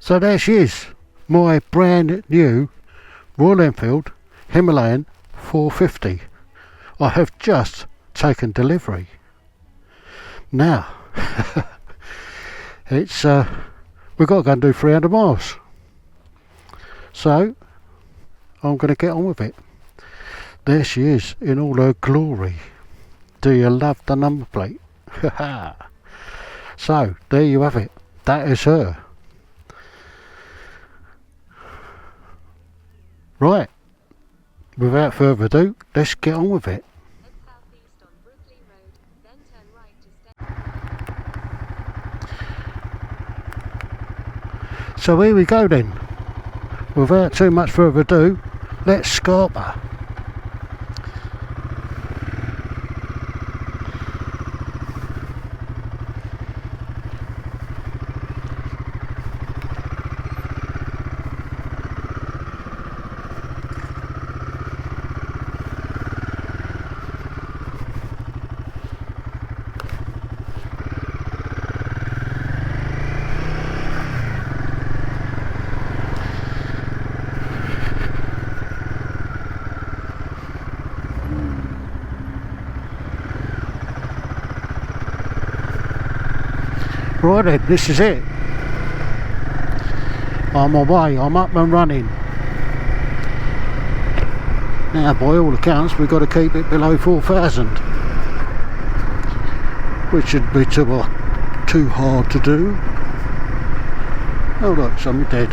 So there she is, my brand new Royal Enfield Himalayan 450. I have just taken delivery. Now, it's we've got to go and do 300 miles. So, I'm going to get on with it. There she is in all her glory. Do you love the number plate? So, there you have it. That is her. Right, without further ado, let's get on with it. Head southeast on Brookley Road, then turn right to stay. So here we go then. Without too much further ado, let's scarp her. Right then, this is it. I'm away, I'm up and running. Now by all accounts we've got to keep it below 4,000. Which should be too hard to do. Oh look, something dead.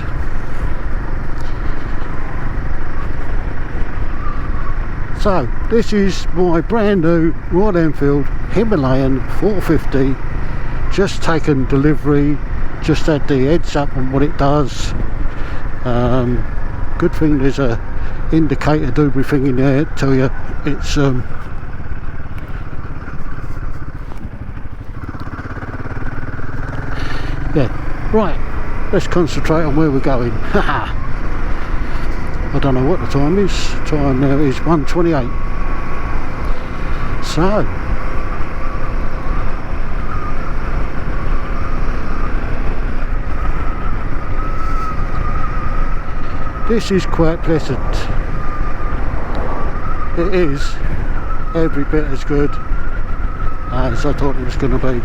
So, this is my brand new Royal Enfield Himalayan 450. Just taken delivery, just had the heads up on what it does. Good thing there's a indicator to everything in there, tell you it's yeah, right, let's concentrate on where we're going. I don't know what the time is. Time now is 1:28. So this is quite pleasant. It is every bit as good as I thought it was going to be.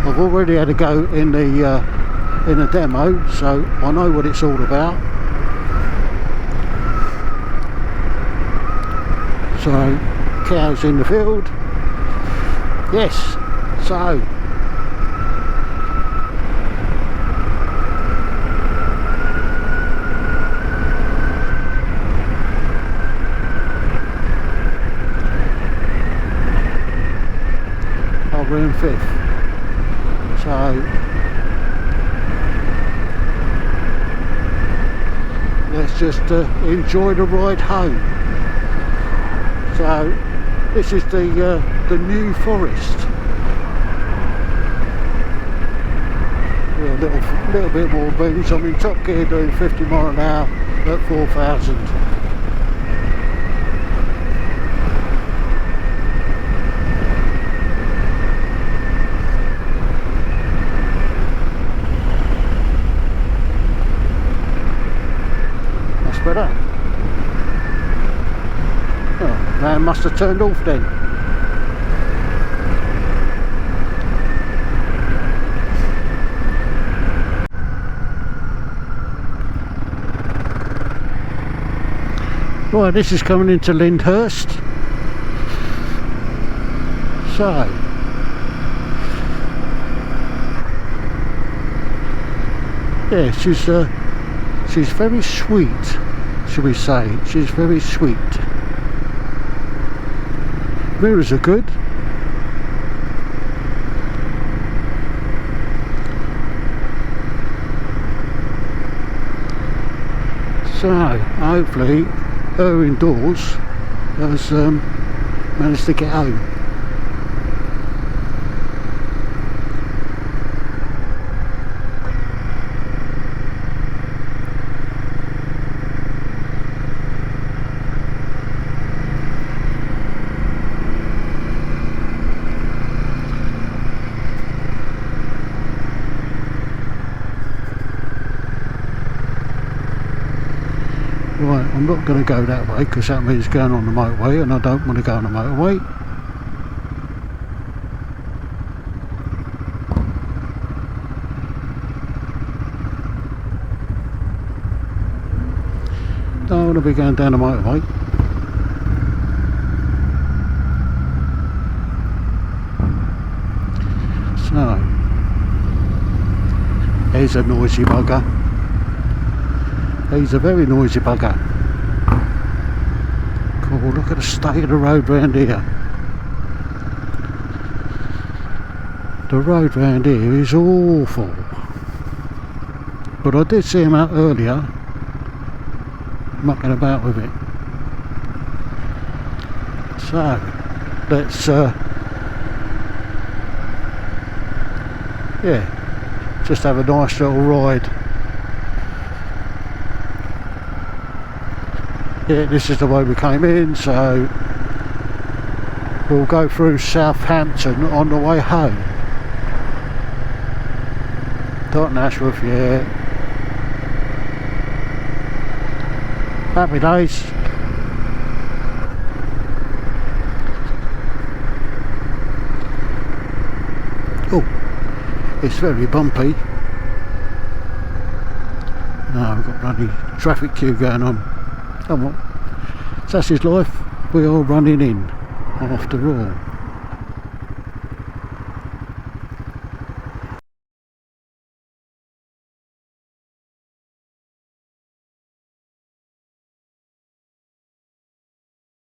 I've already had a go in the demo, so I know what it's all about. So, cows in the field. Yes, so we're in 5th, so let's just enjoy the ride home. So this is the New Forest. Yeah, little bit more boost. I'm in top gear doing 50 mile an hour at 4,000. Better. Oh, man must have turned off then. Right, this is coming into Lyndhurst. So yeah, she's very sweet. Shall we say, she's very sweet. Mirrors are good. So, hopefully, her indoors has managed to get home. Right, I'm not going to go that way because that means going on the motorway, and I don't want to go on the motorway. Don't want to be going down the motorway. So, he's a noisy bugger. He's a very noisy bugger. Oh, look at the state of the road round here. The road round here is awful. But I did see him out earlier, mucking about with it. So, let's, yeah, just have a nice little ride. Yeah, this is the way we came in, so we'll go through Southampton on the way home. Not Ashworth, yeah. Happy days. Oh, it's very bumpy. No, we've got bloody traffic queue going on. Come on. That's his life. We are running in, after all.